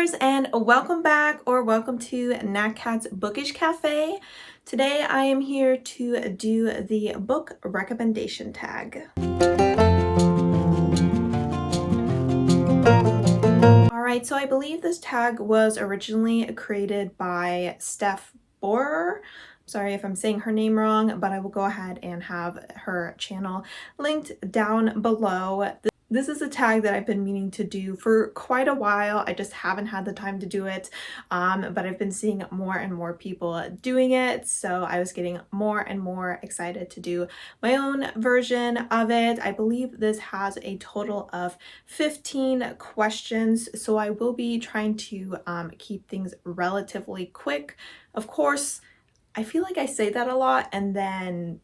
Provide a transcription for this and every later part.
Booklovers, and welcome back or welcome to Nat Cat's Bookish Cafe. Today I am here to do the book recommendation tag. Alright, so I believe this tag was originally created by Steph Borer. Sorry if I'm saying her name wrong, but I will go ahead and have her channel linked down below. This is a tag that I've been meaning to do for quite a while. I just haven't had the time to do it, but I've been seeing more and more people doing it, so I was getting more and more excited to do my own version of it. I believe this has a total of 15 questions, so I will be trying to keep things relatively quick. Of course, I feel like I say that a lot and then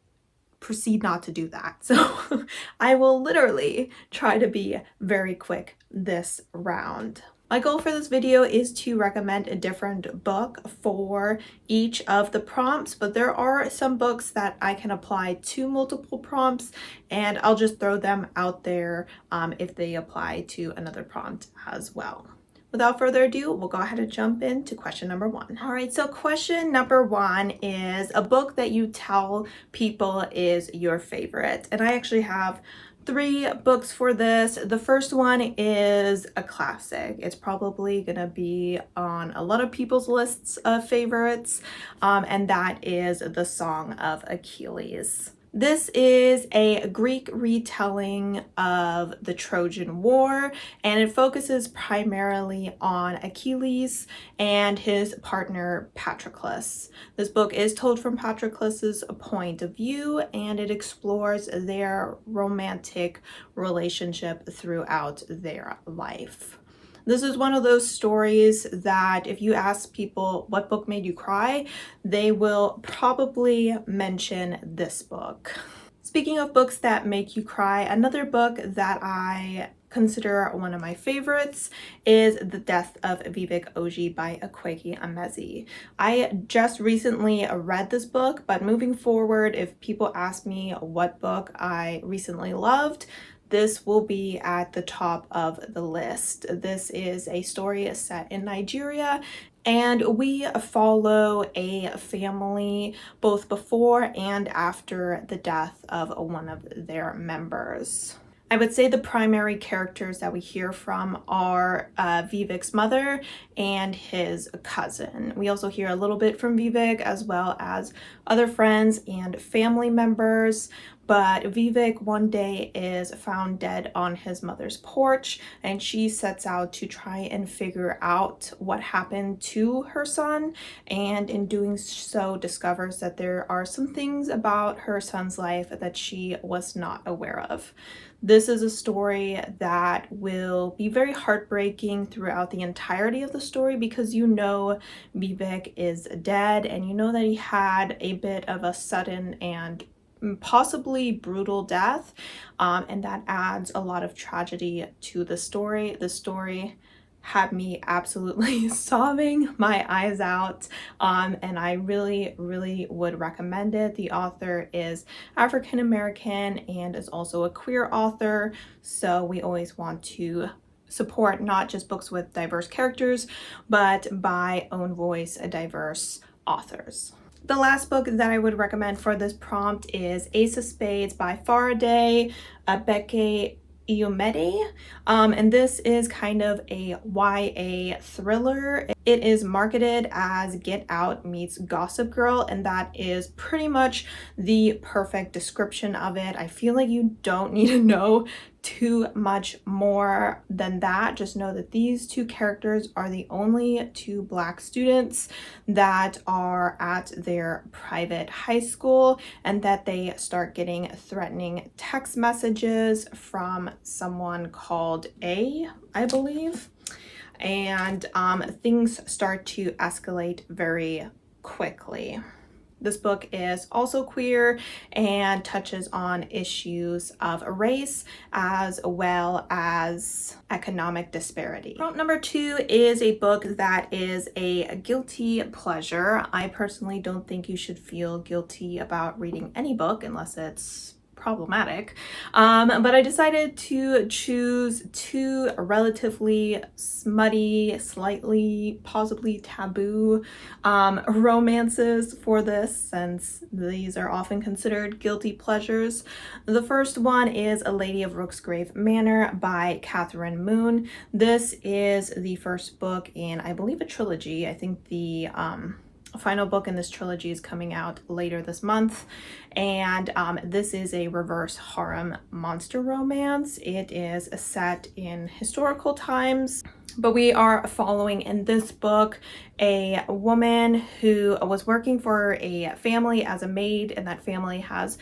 proceed not to do that. So I will literally try to be very quick this round. My goal for this video is to recommend a different book for each of the prompts, but there are some books that I can apply to multiple prompts, and I'll just throw them out there if they apply to another prompt as well. Without further ado, we'll go ahead and jump into question number one. All right, so question number one is a book that you tell people is your favorite. And I actually have 3 books for this. The first one is a classic. It's probably gonna be on a lot of people's lists of favorites, and that is The Song of Achilles. This is a Greek retelling of the Trojan War, and it focuses primarily on Achilles and his partner Patroclus. This book is told from Patroclus's point of view, and it explores their romantic relationship throughout their life. This is one of those stories that if you ask people what book made you cry, they will probably mention this book. Speaking of books that make you cry, another book that I consider one of my favorites is The Death of Vivek Oji by Akwaeke Emezi. I just recently read this book, but moving forward, if people ask me what book I recently loved, this will be at the top of the list. This is a story set in Nigeria, and we follow a family both before and after the death of one of their members. I would say the primary characters that we hear from are Vivek's mother and his cousin. We also hear a little bit from Vivek as well as other friends and family members, but Vivek one day is found dead on his mother's porch, and she sets out to try and figure out what happened to her son, and in doing so discovers that there are some things about her son's life that she was not aware of. This is a story that will be very heartbreaking throughout the entirety of the story, because you know Vivek is dead and you know that he had a bit of a sudden and possibly brutal death, and that adds a lot of tragedy to the story. The story had me absolutely sobbing my eyes out, and I really would recommend it. The author is African American and is also a queer author, so we always want to support not just books with diverse characters, but by own voice diverse authors. The last book that I would recommend for this prompt is Ace of Spades by Faraday Abeke Iyomide, and this is kind of a YA thriller. It is marketed as Get Out meets Gossip Girl, and that is pretty much the perfect description of it. I feel like you don't need to know too much more than that. Just know that these 2 characters are the only 2 Black students that are at their private high school, and that they start getting threatening text messages from someone called A, I believe, and things start to escalate very quickly. This book is also queer and touches on issues of race as well as economic disparity. Prompt number 2 is a book that is a guilty pleasure. I personally don't think you should feel guilty about reading any book unless it's problematic. But I decided to choose two relatively smutty, slightly possibly taboo romances for this, since these are often considered guilty pleasures. The first one is A Lady of Rooksgrave Manor by Catherine Moon. This is the first book in, I believe, a trilogy. I think the final book in this trilogy is coming out later this month, and this is a reverse harem monster romance. It is set in historical times, but we are following in this book a woman who was working for a family as a maid, and that family has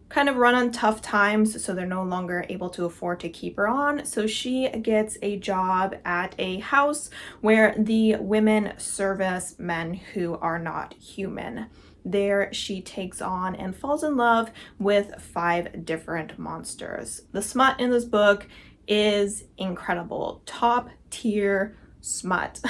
kind of run on tough times, so they're no longer able to afford to keep her on. So she gets a job at a house where the women service men who are not human. There she takes on and falls in love with 5 different monsters. The smut in this book is incredible. Top tier smut.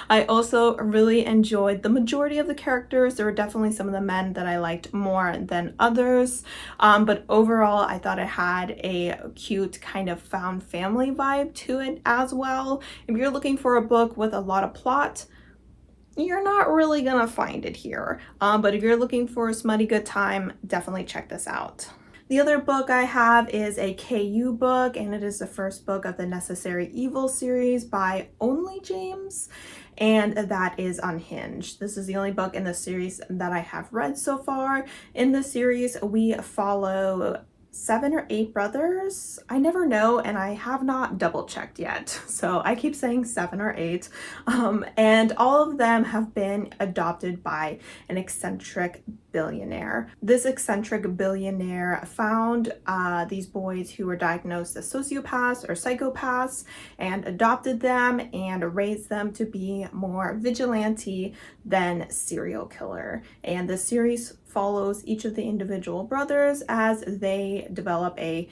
I also really enjoyed the majority of the characters. There were definitely some of the men that I liked more than others, but overall I thought it had a cute kind of found family vibe to it as well. If you're looking for a book with a lot of plot, you're not really gonna find it here, but if you're looking for a smutty good time, definitely check this out. The other book I have is a KU book, and it is the first book of the Necessary Evil series by Only James, and that is Unhinged. This is the only book in the series that I have read so far. In the series, we follow 7 or 8 brothers. I never know, and I have not double checked yet, so I keep saying 7 or 8. And all of them have been adopted by an eccentric billionaire. This eccentric billionaire found these boys who were diagnosed as sociopaths or psychopaths and adopted them and raised them to be more vigilante than serial killer. And the series follows each of the individual brothers as they develop a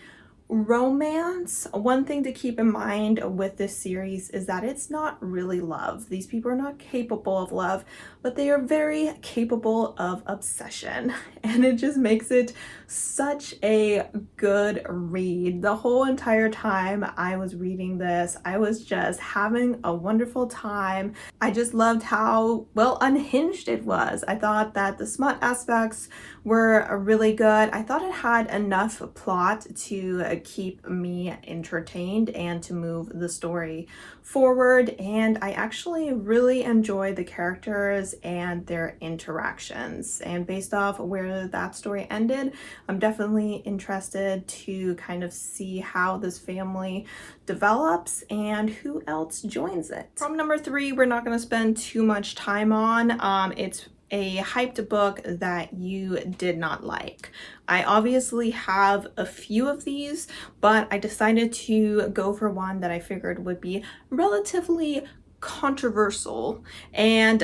romance. One thing to keep in mind with this series is that it's not really love. These people are not capable of love, but they are very capable of obsession, and it just makes it such a good read. The whole entire time I was reading this, I was just having a wonderful time. I just loved how well unhinged it was. I thought that the smut aspects were really good. I thought it had enough plot to keep me entertained and to move the story forward, and I actually really enjoyed the characters and their interactions. And based off where that story ended, I'm definitely interested to kind of see how this family develops and who else joins it. From number 3, we're not going to spend too much time on. It's a hyped book that you did not like. I obviously have a few of these, but I decided to go for one that I figured would be relatively controversial. And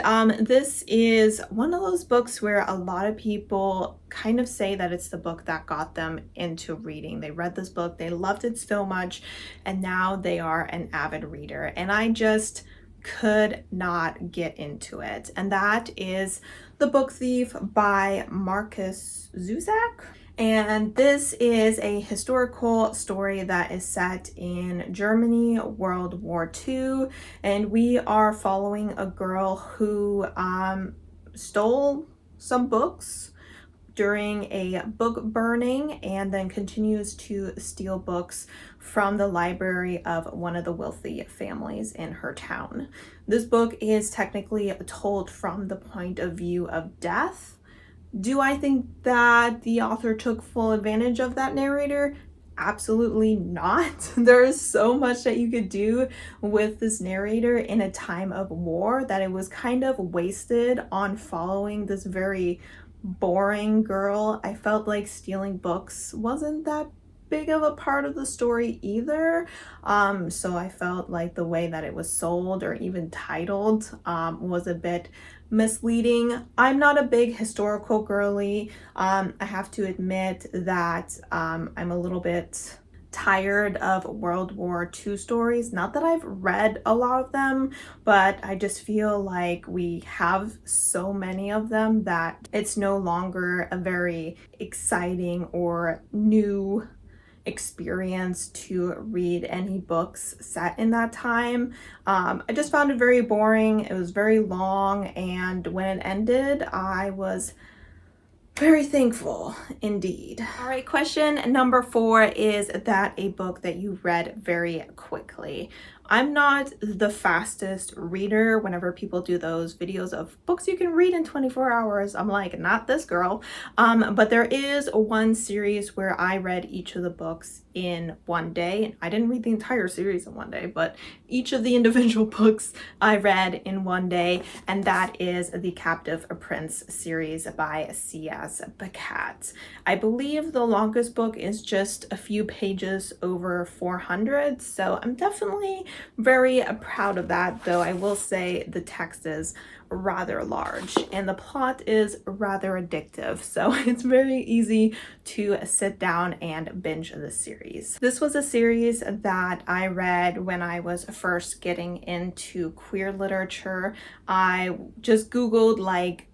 this is one of those books where a lot of people kind of say that it's the book that got them into reading. They read this book, they loved it so much, and now they are an avid reader. And I just could not get into it, and that is The Book Thief by Marcus Zusak. And this is a historical story that is set in Germany, World War II, and we are following a girl who stole some books during a book burning and then continues to steal books from the library of one of the wealthy families in her town. This book is technically told from the point of view of death. Do I think that the author took full advantage of that narrator? Absolutely not. There is so much that you could do with this narrator in a time of war that it was kind of wasted on following this very boring girl. I felt like stealing books wasn't that big of a part of the story either. So I felt like the way that it was sold or even titled was a bit misleading. I'm not a big historical girly. I have to admit that I'm a little bit tired of World War II stories. Not that I've read a lot of them, but I just feel like we have so many of them that it's no longer a very exciting or new experience to read any books set in that time. I just found it very boring. It was very long, and when it ended, I was very thankful indeed. All right, question number 4, is that a book that you read very quickly? I'm not the fastest reader. Whenever people do those videos of books you can read in 24 hours, I'm like, not this girl. But there is one series where I read each of the books in one day. I didn't read the entire series in one day, but each of the individual books I read in one day, and that is the Captive Prince series by C.S. Beckett. I believe the longest book is just a few pages over 400, so I'm definitely very proud of that, though I will say the text is rather large and the plot is rather addictive, so it's very easy to sit down and binge the series. This was a series that I read when I was first getting into queer literature. I just googled like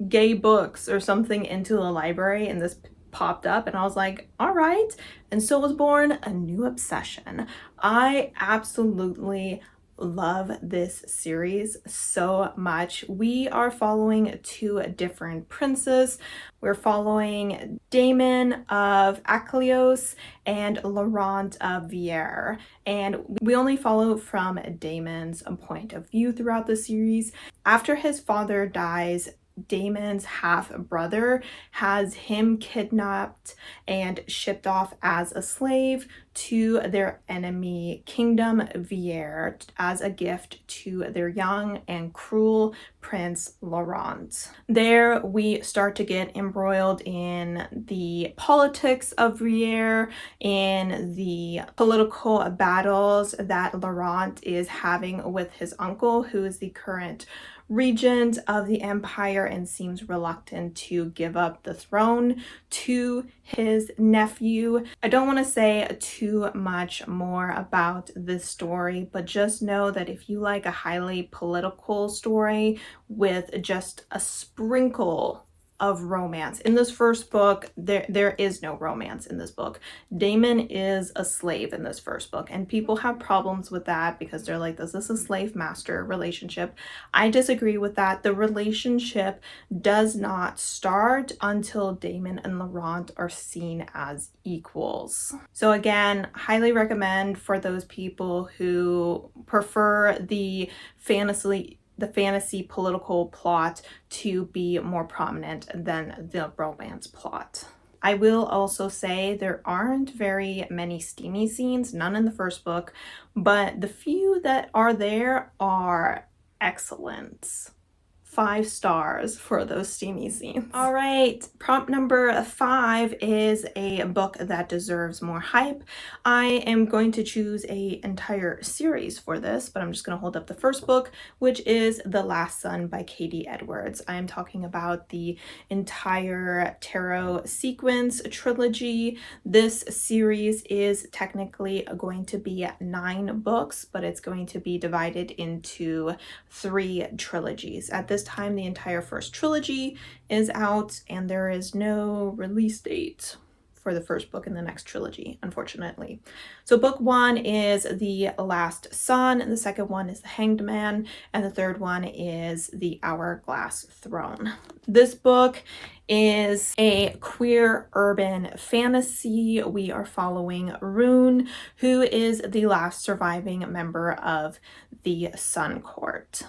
gay books or something into the library, and this popped up, and I was like, all right. And so was born a new obsession. I absolutely love this series so much. We are following 2 different princes. We're following Damon of Aklios and Laurent of Vierre, and we only follow from Damon's point of view throughout the series. After his father dies, Damon's half-brother has him kidnapped and shipped off as a slave to their enemy kingdom, Vierre, as a gift to their young and cruel Prince Laurent. There we start to get embroiled in the politics of Vierre, in the political battles that Laurent is having with his uncle, who is the current regent of the empire and seems reluctant to give up the throne to his nephew. I don't want to say too much more about this story, but just know that if you like a highly political story with just a sprinkle of romance. In this first book, there is no romance in this book. Damon is a slave in this first book, and people have problems with that because they're like, this is a slave-master relationship. I disagree with that. The relationship does not start until Damon and Laurent are seen as equals. So again, highly recommend for those people who prefer the fantasy political plot to be more prominent than the romance plot. I will also say there aren't very many steamy scenes, none in the first book, but the few that are there are excellent. 5 stars for those steamy scenes. All right, prompt number 5 is a book that deserves more hype. I am going to choose an entire series for this, but I'm just going to hold up the first book, which is The Last Sun by Katie Edwards. I am talking about the entire tarot sequence trilogy. This series is technically going to be 9 books, but it's going to be divided into 3 trilogies. At this time, the entire first trilogy is out, and there is no release date for the first book in the next trilogy, unfortunately. So book 1 is The Last Sun, and the second one is The Hanged Man, and the third one is The Hourglass Throne. This book is a queer urban fantasy. We are following Rune, who is the last surviving member of the Sun Court.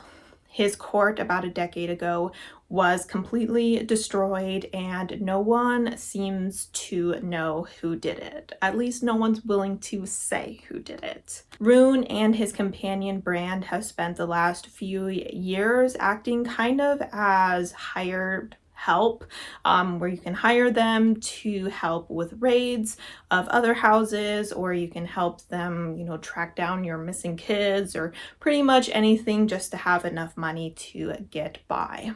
His court about a decade ago was completely destroyed, and no one seems to know who did it. At least no one's willing to say who did it. Rune and his companion Brand have spent the last few years acting kind of as hired help, where you can hire them to help with raids of other houses, or you can help them, track down your missing kids, or pretty much anything just to have enough money to get by.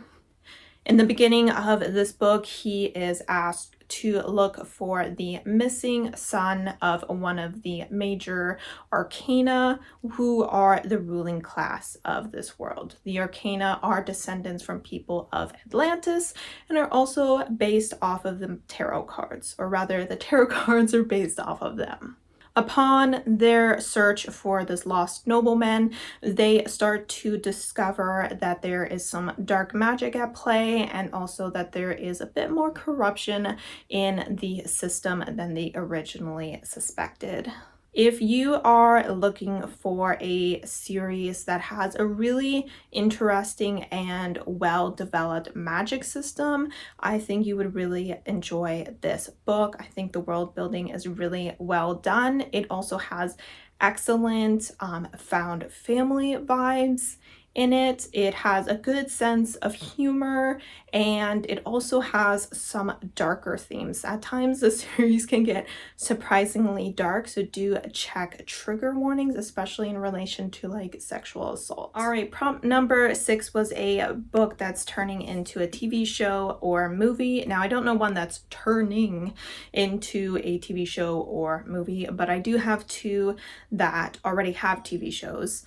In the beginning of this book, he is asked to look for the missing son of one of the major arcana who are the ruling class of this world. The arcana are descendants from people of Atlantis and are also based off of the tarot cards, or rather the tarot cards are based off of them. Upon their search for this lost nobleman, they start to discover that there is some dark magic at play, and also that there is a bit more corruption in the system than they originally suspected. If you are looking for a series that has a really interesting and well-developed magic system, I think you would really enjoy this book. I think the world building is really well done. It also has excellent found family vibes in it. It has a good sense of humor, and it also has some darker themes. At times the series can get surprisingly dark, so do check trigger warnings, especially in relation to like sexual assault. All right, prompt number 6 was a book that's turning into a TV show or movie. Now I don't know one that's turning into a TV show or movie, but I do have 2 that already have TV shows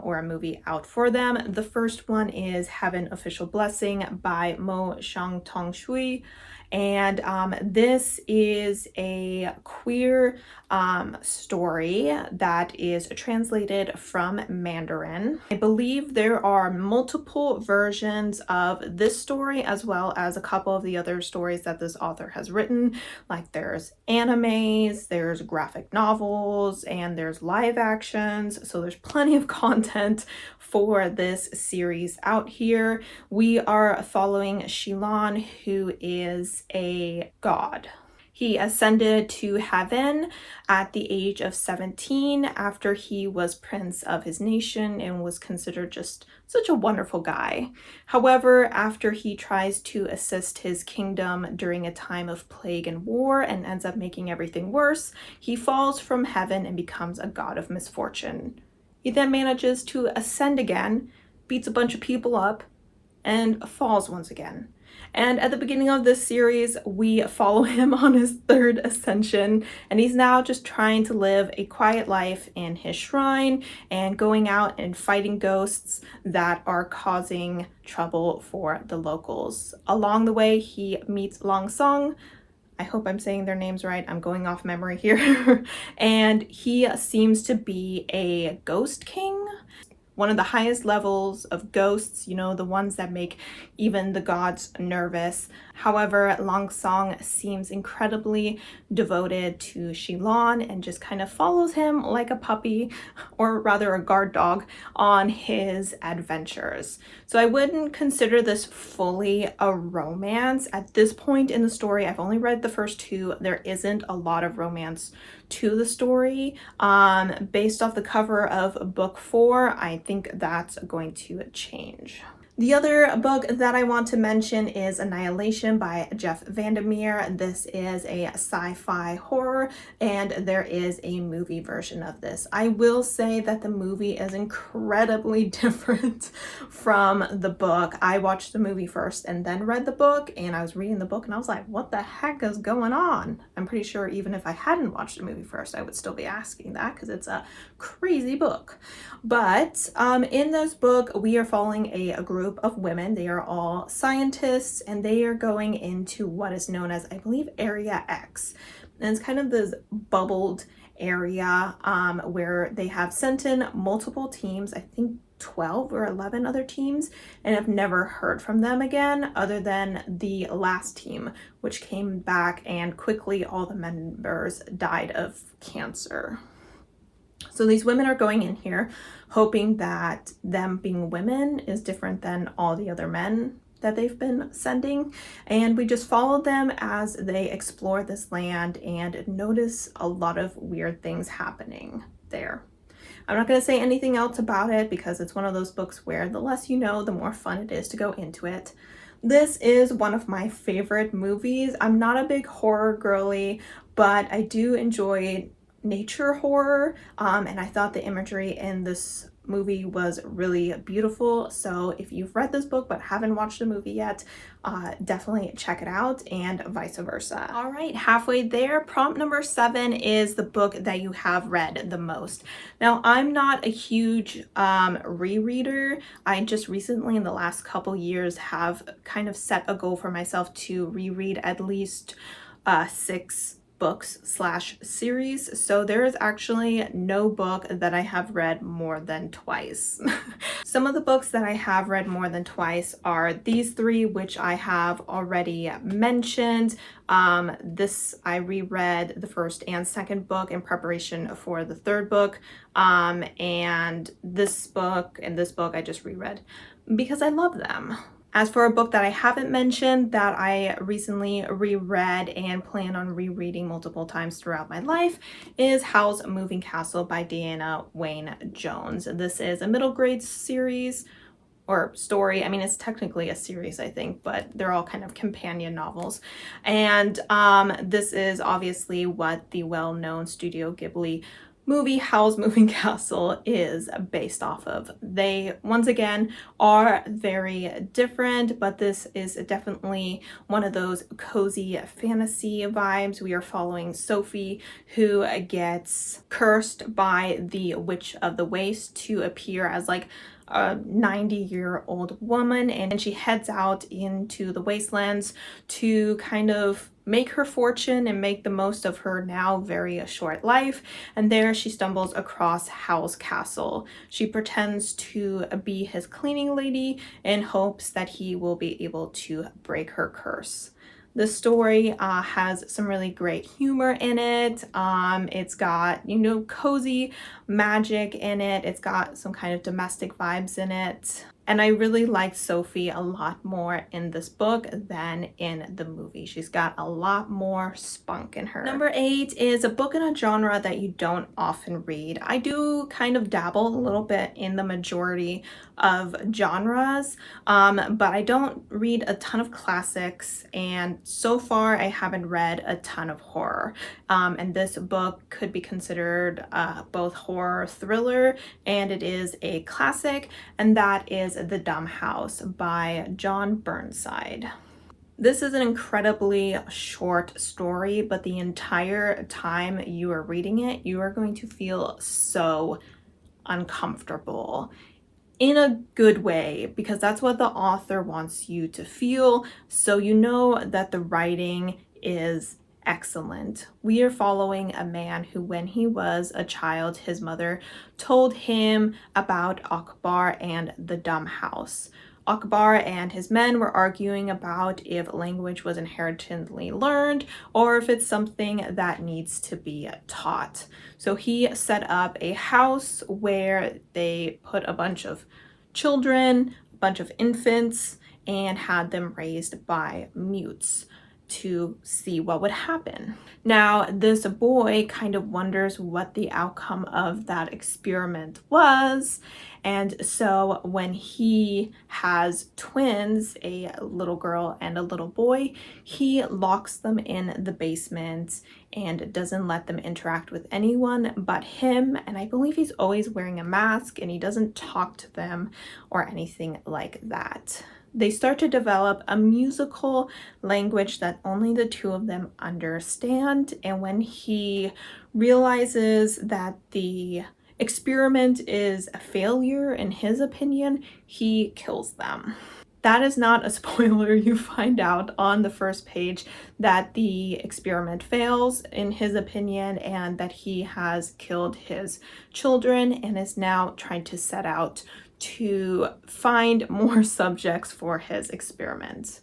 or a movie out for them. The first one is Heaven Official Blessing by Mo Shang Tong Shui. And this is a queer story that is translated from Mandarin. I believe there are multiple versions of this story, as well as a couple of the other stories that this author has written. Like there's animes, there's graphic novels, and there's live actions. So there's plenty of content for this series out here. We are following Shilon, who is a god. He ascended to heaven at the age of 17 after he was prince of his nation and was considered just such a wonderful guy. However, after he tries to assist his kingdom during a time of plague and war and ends up making everything worse, he falls from heaven and becomes a god of misfortune. He then manages to ascend again, beats a bunch of people up, and falls once again. And at the beginning of this series, we follow him on his 3rd ascension, and he's now just trying to live a quiet life in his shrine and going out and fighting ghosts that are causing trouble for the locals. Along the way, he meets Long Song. I hope I'm saying their names right. I'm going off memory here. And he seems to be a ghost king. One of the highest levels of ghosts, you know, the ones that make even the gods nervous. However, Long Song seems incredibly devoted to Shilon and just kind of follows him like a puppy, or rather a guard dog, on his adventures. So I wouldn't consider this fully a romance. At this point in the story, I've only read the first 2. There isn't a lot of romance to the story. Based off the cover of book 4, I think that's going to change. The other book that I want to mention is Annihilation by Jeff Vandermeer. This is a sci-fi horror, and there is a movie version of this. I will say that the movie is incredibly different from the book. I watched the movie first and then read the book, and I was reading the book and I was like, what the heck is going on? I'm pretty sure even if I hadn't watched the movie first, I would still be asking that because it's a crazy book. But in this book, we are following a group of women. They are all scientists, and they are going into what is known as, I believe, Area X. And it's kind of this bubbled area where they have sent in multiple teams, I think 12 or 11 other teams, and have never heard from them again, other than the last team, which came back and quickly all the members died of cancer. So these women are going in here hoping that them being women is different than all the other men that they've been sending. And we just follow them as they explore this land and notice a lot of weird things happening there. I'm not going to say anything else about it because it's one of those books where the less you know, the more fun it is to go into it. This is one of my favorite movies. I'm not a big horror girly, but I do enjoy nature horror, and I thought the imagery in this movie was really beautiful. So if you've read this book but haven't watched the movie yet, definitely check it out, and vice versa. All right, halfway there. Prompt number 7 is the book that you have read the most. Now, I'm not a huge rereader. I just recently, in the last couple years, have kind of set a goal for myself to reread at least 6 books slash series. So there is actually no book that I have read more than twice. Some of the books that I have read more than twice are these 3, which I have already mentioned. This I reread the first and second book in preparation for the third book. And this book and this book I just reread because I love them. As for a book that I haven't mentioned that I recently reread and plan on rereading multiple times throughout my life is Howl's Moving Castle by Deanna Wayne Jones. This is a middle grade series or story. I mean, it's technically a series, I think, but they're all kind of companion novels. And this is obviously what the well-known Studio Ghibli movie Howl's Moving Castle is based off of. They, once again, are very different, but this is definitely one of those cozy fantasy vibes. We are following Sophie, who gets cursed by the Witch of the Waste to appear as like a 90-year-old woman, and she heads out into the wastelands to kind of make her fortune and make the most of her now very short life. And there she stumbles across Howl's castle. She pretends to be his cleaning lady in hopes that he will be able to break her curse. The story has some really great humor in it. It's got, you know, cozy magic in it. It's got some kind of domestic vibes in it. And I really like Sophie a lot more in this book than in the movie. She's got a lot more spunk in her. Number 8 is a book in a genre that you don't often read. I do kind of dabble a little bit in the majority of genres, but I don't read a ton of classics, and so far I haven't read a ton of horror. And this book could be considered both horror thriller, and it is a classic, and that is The Dumb House by John Burnside. This is an incredibly short story, but the entire time you are reading it, you are going to feel so uncomfortable in a good way, because that's what the author wants you to feel. So you know that the writing is excellent. We are following a man who, when he was a child, his mother told him about Akbar and the Dumb House. Akbar and his men were arguing about if language was inherently learned or if it's something that needs to be taught. So he set up a house where they put a bunch of children, a bunch of infants, and had them raised by mutes to see what would happen. Now, this boy kind of wonders what the outcome of that experiment was, and so when he has twins, a little girl and a little boy, he locks them in the basement and doesn't let them interact with anyone but him, and I believe he's always wearing a mask, and he doesn't talk to them or anything like that. They start to develop a musical language that only the two of them understand, and when he realizes that the experiment is a failure in his opinion, he kills them. That is not a spoiler. You find out on the first page that the experiment fails in his opinion, and that he has killed his children and is now trying to set out to find more subjects for his experiment.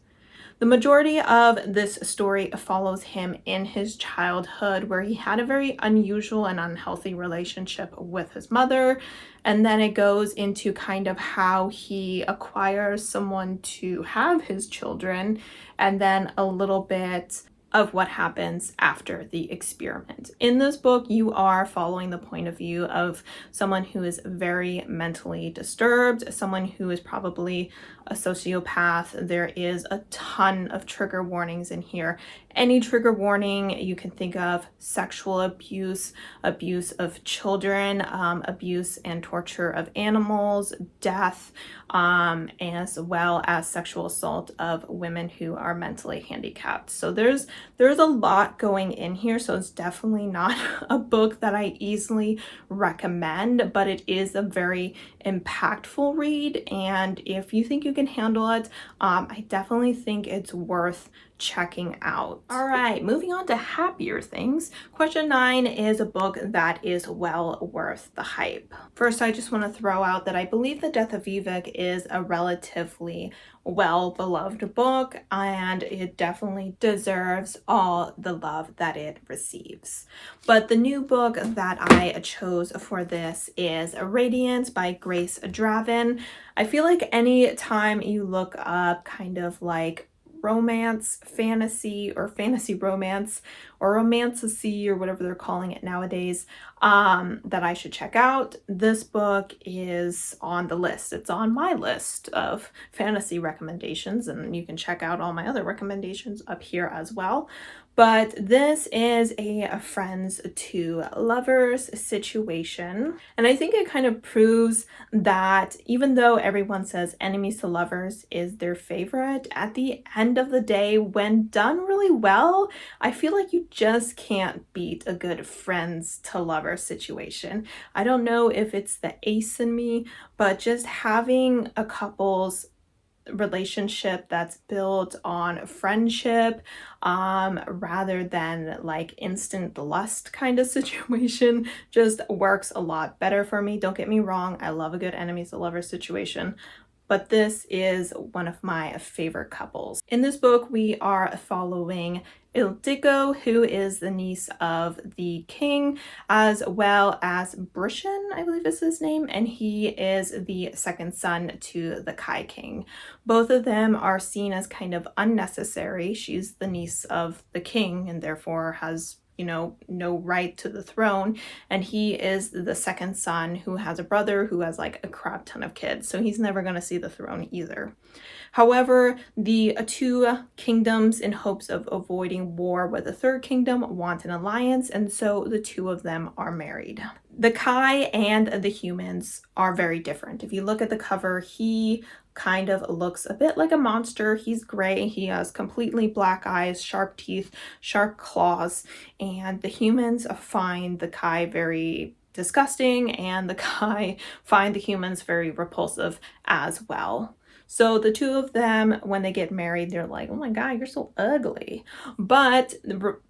The majority of this story follows him in his childhood, where he had a very unusual and unhealthy relationship with his mother, and then it goes into kind of how he acquires someone to have his children, and then a little bit of what happens after the experiment. In this book, you are following the point of view of someone who is very mentally disturbed, someone who is probably a sociopath. There is a ton of trigger warnings in here, any trigger warning you can think of: sexual abuse, abuse of children, abuse and torture of animals, death, as well as sexual assault of women who are mentally handicapped. So there's a lot going in here, so it's definitely not a book that I easily recommend, but it is a very impactful read, and if you think you can handle it, I definitely think it's worth checking out. All right, moving on to happier things. Question 9 is a book that is well worth the hype. First, I just want to throw out that I believe The Death of youve is a relatively well-beloved book, and it definitely deserves all the love that it receives. But the new book that I chose for this is Radiance by Grace Draven. I feel like any time you look up kind of like romance fantasy or fantasy romance or romantasy or whatever they're calling it nowadays, that I should check out, this book is on the list. It's on my list of fantasy recommendations, and you can check out all my other recommendations up here as well. But this is a friends to lovers situation, and I think it kind of proves that even though everyone says enemies to lovers is their favorite, at the end of the day, when done really well, I feel like you just can't beat a good friends to lovers situation. I don't know if it's the ace in me, but just having a couple's relationship that's built on friendship, rather than like instant lust kind of situation, just works a lot better for me. Don't get me wrong, I love a good enemies to lovers situation, but this is one of my favorite couples. In this book, we are following Ildiko, who is the niece of the king, as well as Brishan, I believe is his name, and he is the second son to the Kai King. Both of them are seen as kind of unnecessary. She's the niece of the king and therefore has, you know, no right to the throne, and he is the second son who has a brother who has like a crap ton of kids, so he's never going to see the throne either. However, the two kingdoms, in hopes of avoiding war with the third kingdom, want an alliance, and so the two of them are married. The Kai and the humans are very different. If you look at the cover, he kind of looks a bit like a monster. He's gray, he has completely black eyes, sharp teeth, sharp claws, and the humans find the Kai very disgusting, and the Kai find the humans very repulsive as well. So the two of them, when they get married, they're like, oh my God, you're so ugly. But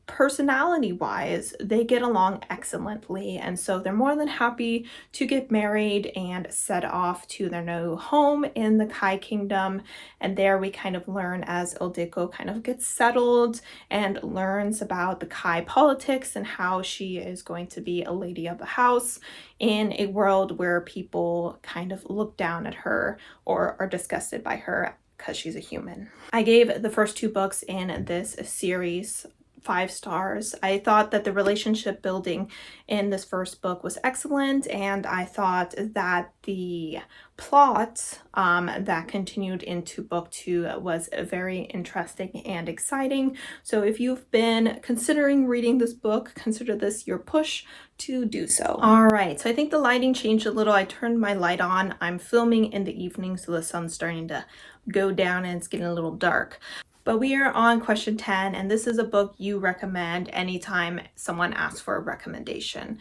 personality-wise, they get along excellently. And so they're more than happy to get married and set off to their new home in the Kai Kingdom. And there we kind of learn as Ildiko kind of gets settled and learns about the Kai politics and how she is going to be a lady of the house in a world where people kind of look down at her or are disgusted by her because she's a human. I gave the first two books in this series 5 stars. I thought that the relationship building in this first book was excellent, and I thought that the plot that continued into book 2 was very interesting and exciting. So if you've been considering reading this book, consider this your push to do so. All right, so I think the lighting changed a little. I turned my light on. I'm filming in the evening, so the sun's starting to go down and it's getting a little dark. But we are on question 10, and this is a book you recommend anytime someone asks for a recommendation.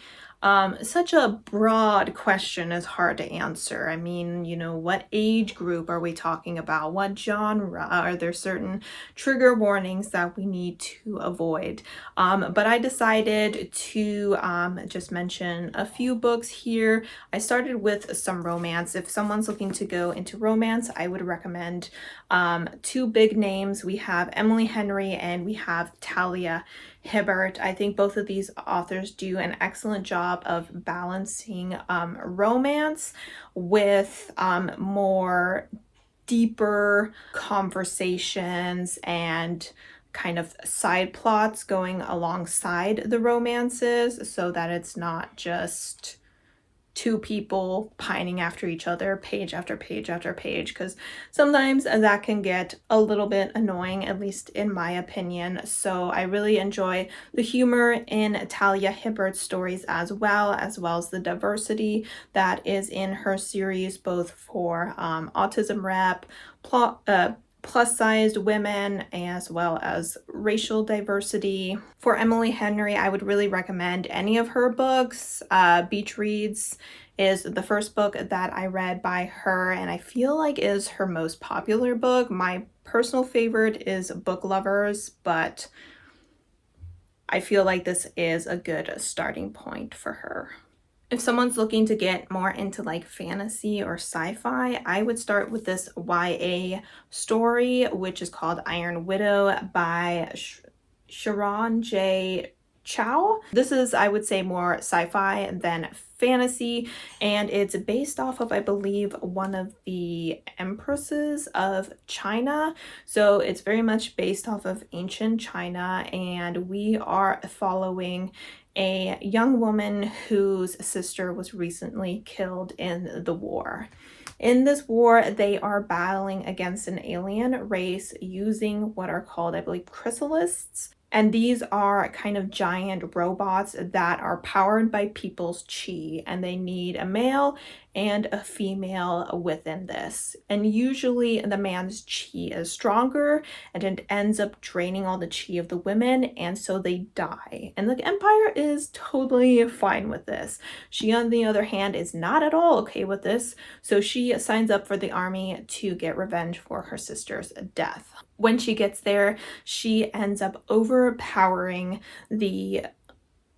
Such a broad question is hard to answer. I mean, you know, what age group are we talking about? What genre? Are there certain trigger warnings that we need to avoid? But I decided to just mention a few books here. I started with some romance. If someone's looking to go into romance, I would recommend 2 big names. We have Emily Henry and we have Talia Hibbert. I think both of these authors do an excellent job of balancing romance with more deeper conversations and kind of side plots going alongside the romances, so that it's not just two people pining after each other, page after page after page, because sometimes that can get a little bit annoying, at least in my opinion. So I really enjoy the humor in Talia Hibbert's stories as well as the diversity that is in her series, both for autism rep, plus-sized women, as well as racial diversity. For Emily Henry, I would really recommend any of her books. Beach Reads is the first book that I read by her, and I feel like is her most popular book. My personal favorite is Booklovers, but I feel like this is a good starting point for her. If someone's looking to get more into like fantasy or sci-fi, I would start with this YA story, which is called Iron Widow by Sharon J. Chow. This is, I would say, more sci-fi than fantasy, and it's based off of, I believe, one of the empresses of China. So it's very much based off of ancient China, and we are following a young woman whose sister was recently killed in the war. In this war, they are battling against an alien race using what are called, I believe, chrysalists. And these are kind of giant robots that are powered by people's chi, and they need a male and a female within this. And usually the man's chi is stronger, and it ends up draining all the chi of the women, and so they die. And the Empire is totally fine with this. She, on the other hand, is not at all okay with this, so she signs up for the army to get revenge for her sister's death. When she gets there, she ends up overpowering the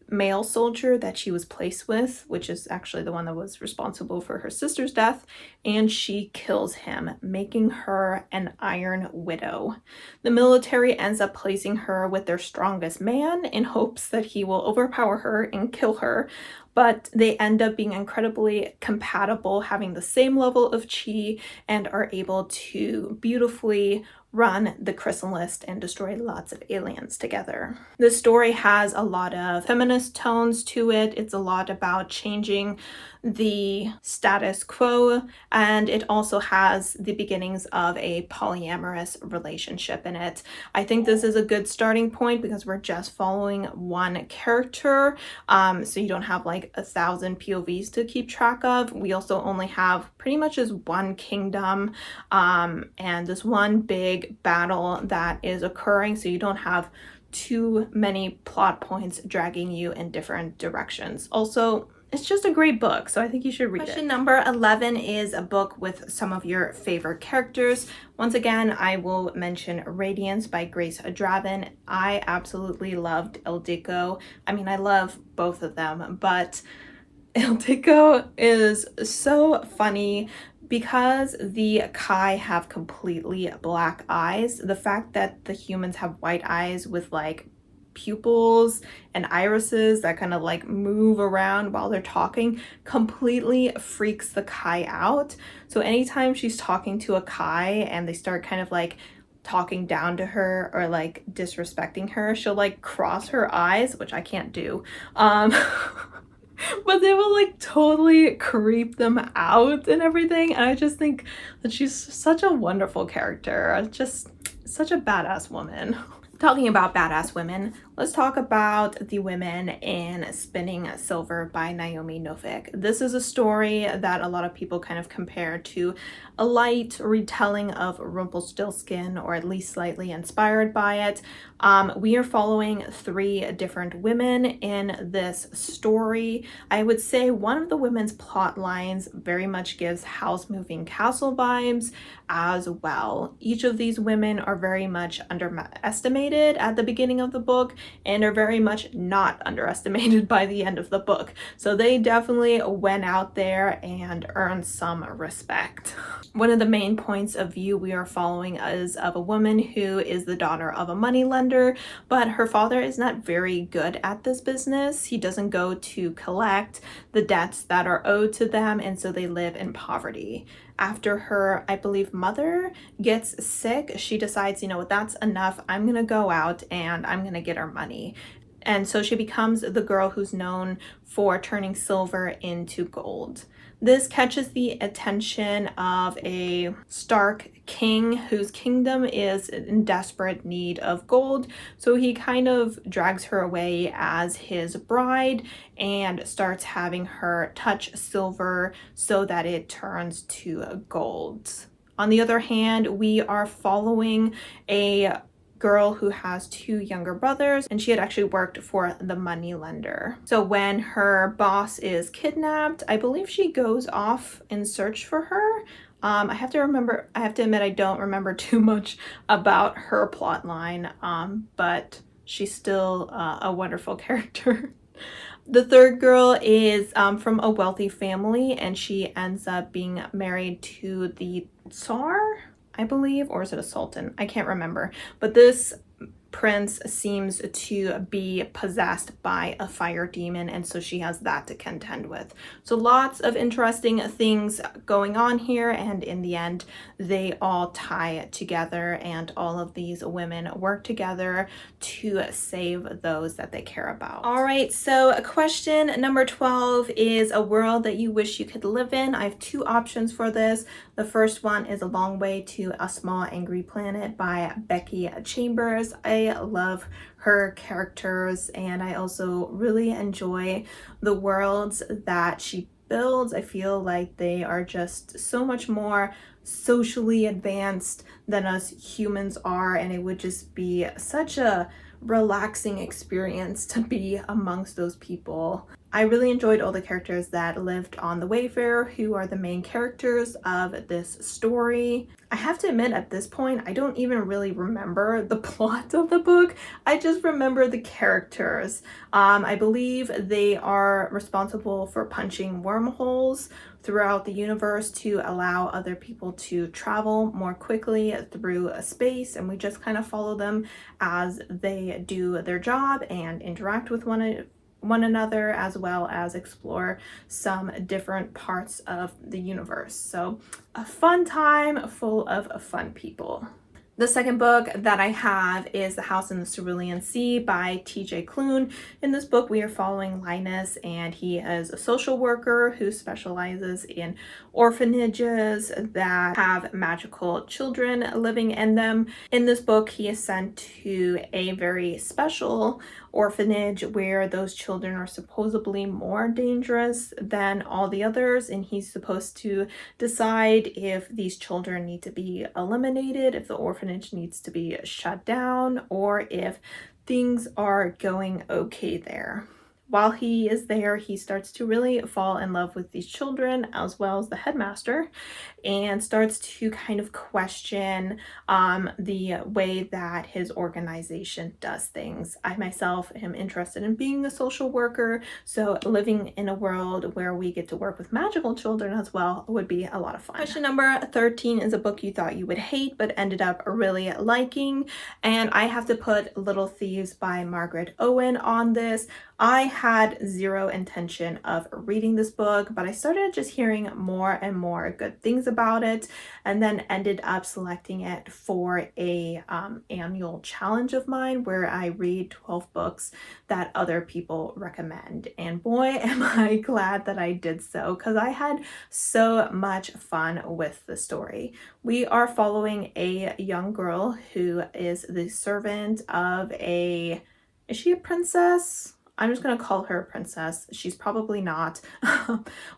male soldier that she was placed with, which is actually the one that was responsible for her sister's death, and she kills him, making her an Iron Widow. The military ends up placing her with their strongest man in hopes that he will overpower her and kill her, but they end up being incredibly compatible, having the same level of chi, and are able to beautifully run the chrysalis and destroy lots of aliens together. The story has a lot of feminist tones to it. It's a lot about changing the status quo, and it also has the beginnings of a polyamorous relationship in it. I think this is a good starting point because we're just following one character, so you don't have like 1,000 POVs to keep track of. We also only have pretty much as one kingdom, and this one big battle that is occurring, so you don't have too many plot points dragging you in different directions. Also, it's just a great book, so I think you should read it. Question number 11 is a book with some of your favorite characters. Once again, I will mention Radiance by Grace Draven. I absolutely loved Ildiko. I mean, I love both of them, but Ildiko is so funny because the Kai have completely black eyes. The fact that the humans have white eyes with like pupils and irises that kind of like move around while they're talking completely freaks the Kai out. So anytime she's talking to a Kai and they start kind of like talking down to her or like disrespecting her, she'll like cross her eyes, which I can't do. But they will like totally creep them out and everything. And I just think that she's such a wonderful character. Just such a badass woman. Talking about badass women, let's talk about the women in Spinning Silver by Naomi Novik. This is a story that a lot of people kind of compare to a light retelling of Rumpelstiltskin, or at least slightly inspired by it. We are following 3 different women in this story. I would say one of the women's plot lines very much gives House Moving Castle vibes as well. Each of these women are very much underestimated at the beginning of the book and are very much not underestimated by the end of the book. So they definitely went out there and earned some respect. One of the main points of view we are following is of a woman who is the daughter of a moneylender, but her father is not very good at this business. He doesn't go to collect the debts that are owed to them, and so they live in poverty. After her, I believe, mother gets sick, she decides, you know what, that's enough. I'm gonna go out and I'm gonna get our money. And so she becomes the girl who's known for turning silver into gold. This catches the attention of a Stark king whose kingdom is in desperate need of gold. So he kind of drags her away as his bride and starts having her touch silver so that it turns to gold. On the other hand, we are following a girl who has two younger brothers, and she had actually worked for the money lender. So when her boss is kidnapped, I believe she goes off in search for her. I have to admit I don't remember too much about her plot line, but she's still a wonderful character. The third girl is from a wealthy family, and she ends up being married to the Tsar, I believe, or is it a sultan? I can't remember. But this prince seems to be possessed by a fire demon, and so she has that to contend with. So lots of interesting things going on here, and in the end they all tie together, and all of these women work together to save those that they care about. All right, so question number 12 is a world that you wish you could live in. I have two options for this. The first one is A Long Way to a Small Angry Planet by Becky Chambers. I love her characters, and I also really enjoy the worlds that she builds. I feel like they are just so much more socially advanced than us humans are, and it would just be such a relaxing experience to be amongst those people. I really enjoyed all the characters that lived on the Wayfarer, who are the main characters of this story. I have to admit, at this point, I don't even really remember the plot of the book. I just remember the characters. I believe they are responsible for punching wormholes throughout the universe to allow other people to travel more quickly through space, and we just kind of follow them as they do their job and interact with one another, as well as explore some different parts of the universe. So a fun time full of fun people. The second book that I have is The House in the Cerulean Sea by T.J. Klune. In this book, we are following Linus, and he is a social worker who specializes in orphanages that have magical children living in them. In this book, he is sent to a very special orphanage where those children are supposedly more dangerous than all the others, and he's supposed to decide if these children need to be eliminated, if the orphanage needs to be shut down, or if things are going okay there. While he is there, he starts to really fall in love with these children, as well as the headmaster, and starts to kind of question the way that his organization does things. I myself am interested in being a social worker, so living in a world where we get to work with magical children as well would be a lot of fun. Question number 13 is a book you thought you would hate but ended up really liking, and I have to put Little Thieves by Margaret Owen on this. I had zero intention of reading this book, but I started just hearing more and more good things about it, and then ended up selecting it for a annual challenge of mine where I read 12 books that other people recommend. And boy, am I glad that I did so, because I had so much fun with the story. We are following a young girl who is the servant of is she a princess? I'm just going to call her a princess. She's probably not,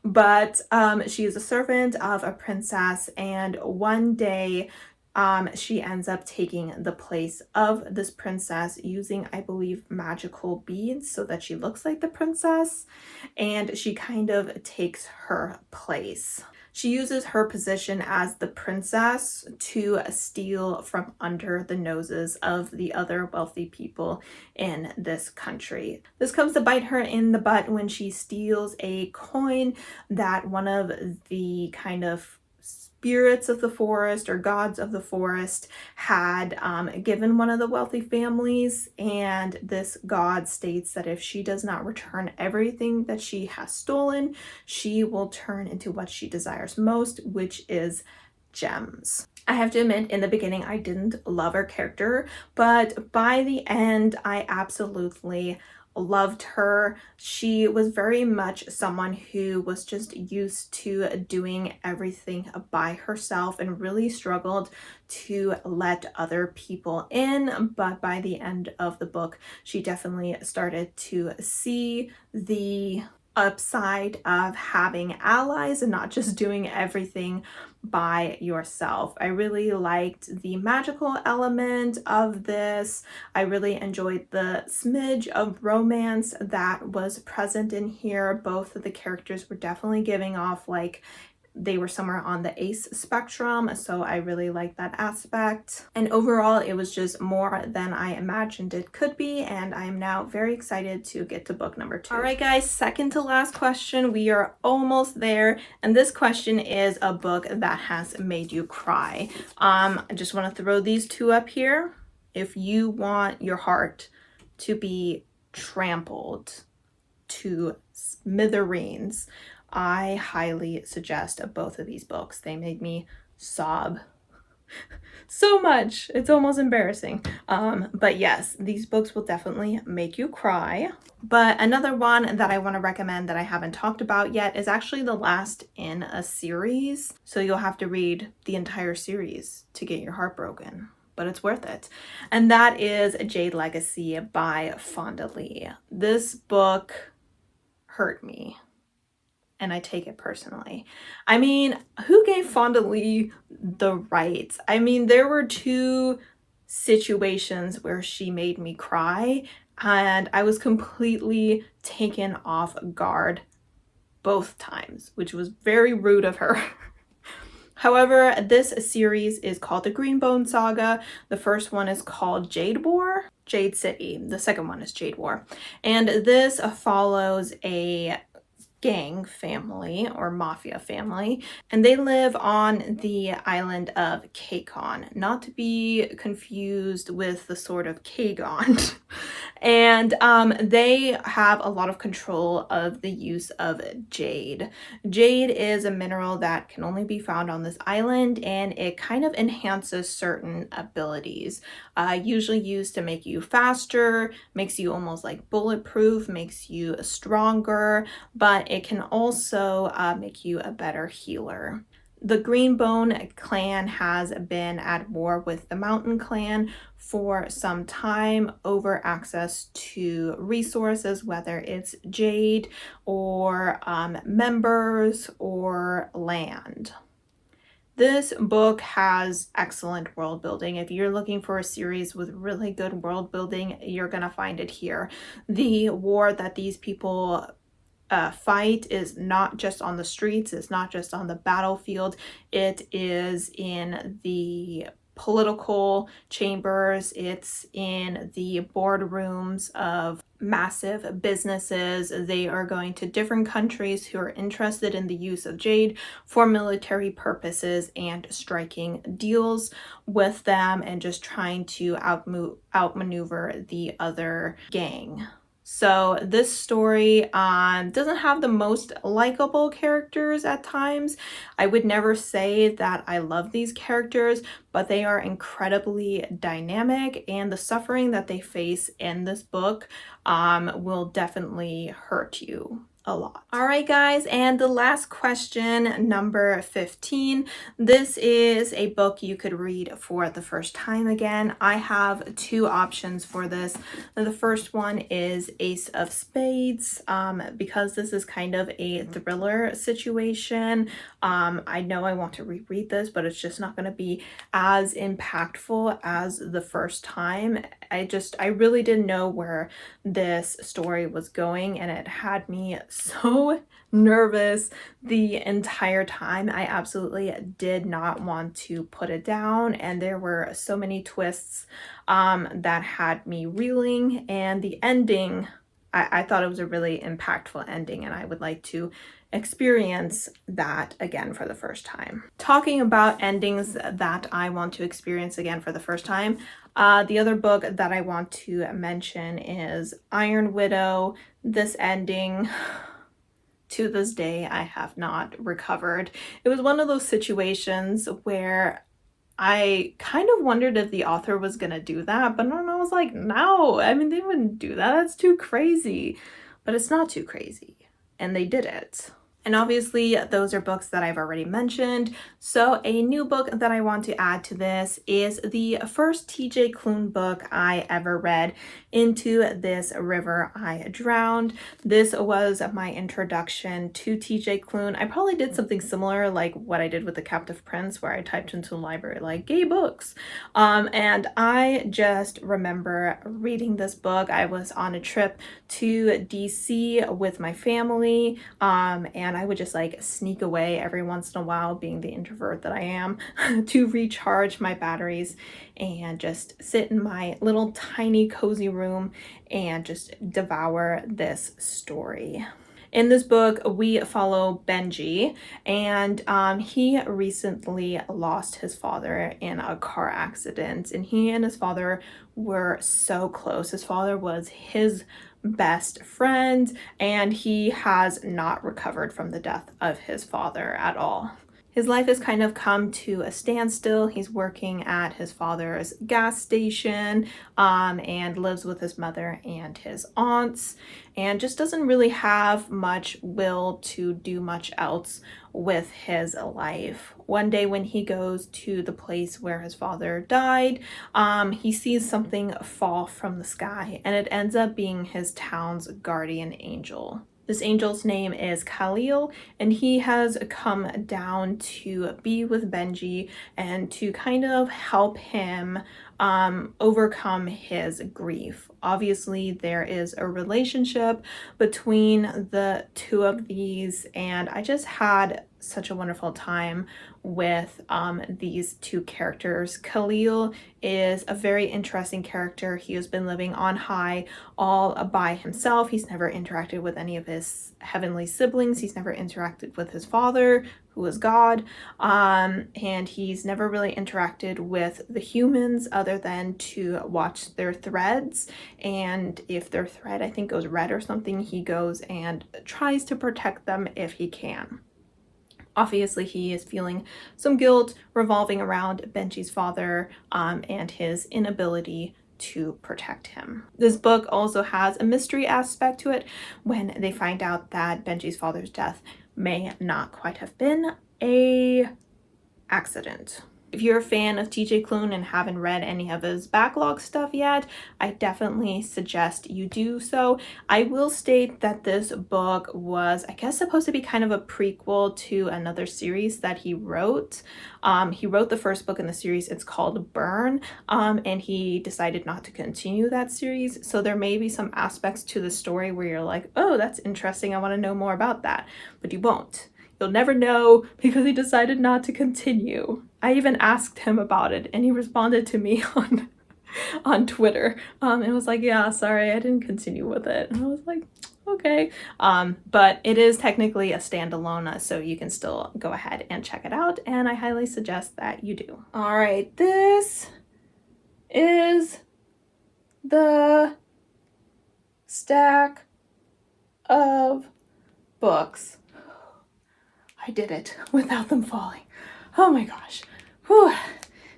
but she is a servant of a princess, and one day she ends up taking the place of this princess using, I believe, magical beads so that she looks like the princess, and she kind of takes her place. She uses her position as the princess to steal from under the noses of the other wealthy people in this country. This comes to bite her in the butt when she steals a coin that one of the kind of spirits of the forest or gods of the forest had given one of the wealthy families, and this god states that if she does not return everything that she has stolen, she will turn into what she desires most, which is gems. I have to admit, in the beginning, I didn't love her character, but by the end, I absolutely loved her. She was very much someone who was just used to doing everything by herself and really struggled to let other people in. But by the end of the book, she definitely started to see the upside of having allies and not just doing everything by yourself. I really liked the magical element of this. I really enjoyed the smidge of romance that was present in here. Both of the characters were definitely giving off like they were somewhere on the ace spectrum, so I really liked that aspect. And overall, it was just more than I imagined it could be, and I am now very excited to get to book number 2. All right, guys, second to last question. We are almost there, and this question is a book that has made you cry. I just want to throw these two up here. If you want your heart to be trampled to smithereens, I highly suggest both of these books. They made me sob so much. It's almost embarrassing. But yes, these books will definitely make you cry. But another one that I want to recommend that I haven't talked about yet is actually the last in a series. So you'll have to read the entire series to get your heart broken, but it's worth it. And that is Jade Legacy by Fonda Lee. This book hurt me, and I take it personally. I mean, who gave Fonda Lee the rights? I mean, there were 2 situations where she made me cry, and I was completely taken off guard both times, which was very rude of her. However, this series is called the Greenbone Saga. The first one is called Jade War, Jade City. The second one is Jade War. And this follows a gang family or mafia family, and they live on the island of Kacon, not to be confused with the sort of Kagon. And they have a lot of control of the use of jade. Jade is a mineral that can only be found on this island, and it kind of enhances certain abilities. Usually used to make you faster, makes you almost like bulletproof, makes you stronger, but it can also make you a better healer. The Greenbone clan has been at war with the Mountain clan for some time over access to resources, whether it's jade or members or land. This book has excellent world building. If you're looking for a series with really good world building, you're gonna find it here. The war that these people fight is not just on the streets, it's not just on the battlefield, it is in the political chambers, it's in the boardrooms of massive businesses. They are going to different countries who are interested in the use of jade for military purposes and striking deals with them and just trying to outmaneuver the other gang. So this story doesn't have the most likable characters at times. I would never say that I love these characters, but they are incredibly dynamic, and the suffering that they face in this book will definitely hurt you a lot. All right, guys, and the last question, number 15. This is a book you could read for the first time again. I have 2 options for this. The first one is Ace of Spades, because this is kind of a thriller situation. I know I want to reread this, but it's just not going to be as impactful as the first time. I really didn't know where this story was going, and it had me so nervous the entire time. I absolutely did not want to put it down, and there were so many twists that had me reeling, and the ending, I thought it was a really impactful ending, and I would like to experience that again for the first time. Talking about endings that I want to experience again for the first time, the other book that I want to mention is Iron Widow. This ending, to this day, I have not recovered. It was one of those situations where I kind of wondered if the author was gonna do that, but then I was like, no, I mean, they wouldn't do that. That's too crazy. But it's not too crazy. And they did it. And obviously those are books that I've already mentioned. So a new book that I want to add to this is the first TJ Klune book I ever read, Into This River I Drowned. This was my introduction to TJ Klune. I probably did something similar like what I did with The Captive Prince, where I typed into the library like gay books. And I just remember reading this book. I was on a trip to DC with my family, and I would just like sneak away every once in a while, being the introvert that I am, to recharge my batteries and just sit in my little tiny cozy room and just devour this story. In this book, we follow Benji, and he recently lost his father in a car accident, and he and his father were so close. His father was his best friend, and he has not recovered from the death of his father at all. His life has kind of come to a standstill. He's working at his father's gas station, and lives with his mother and his aunts, and just doesn't really have much will to do much else with his life. One day when he goes to the place where his father died, he sees something fall from the sky, and it ends up being his town's guardian angel. This angel's name is Khalil, and he has come down to be with Benji and to kind of help him overcome his grief. Obviously, there is a relationship between the two of these, and I just had such a wonderful time with these two characters. Khalil is a very interesting character. He has been living on high all by himself. He's never interacted with any of his heavenly siblings. He's never interacted with his father, who is God, and he's never really interacted with the humans other than to watch their threads. And if their thread, I think, goes red or something, he goes and tries to protect them if he can. Obviously, he is feeling some guilt revolving around Benji's father, and his inability to protect him. This book also has a mystery aspect to it when they find out that Benji's father's death may not quite have been a accident. If you're a fan of TJ Klune and haven't read any of his backlog stuff yet, I definitely suggest you do so. I will state that this book was, I guess, supposed to be kind of a prequel to another series that he wrote. He wrote the first book in the series. It's called Burn, and he decided not to continue that series. So there may be some aspects to the story where you're like, oh, that's interesting, I want to know more about that, but you won't. You'll never know because he decided not to continue. I even asked him about it, and he responded to me on Twitter, and was like, yeah, sorry, I didn't continue with it. And I was like, okay. But it is technically a standalone, so you can still go ahead and check it out, and I highly suggest that you do. All right, this is the stack of books. I did it without them falling. Oh my gosh. Whew.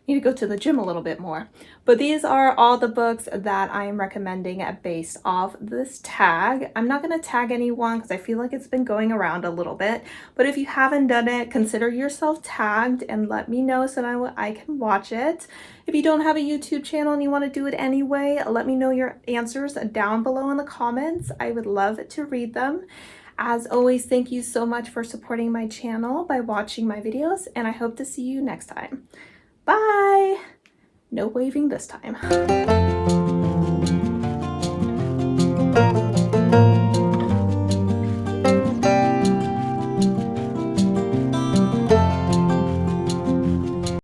Need to go to the gym a little bit more. But these are all the books that I am recommending based off this tag. I'm not going to tag anyone because I feel like it's been going around a little bit. But if you haven't done it, consider yourself tagged and let me know so that I can watch it. If you don't have a YouTube channel and you want to do it anyway, let me know your answers down below in the comments. I would love to read them. As always, thank you so much for supporting my channel by watching my videos, and I hope to see you next time. Bye! No waving this time.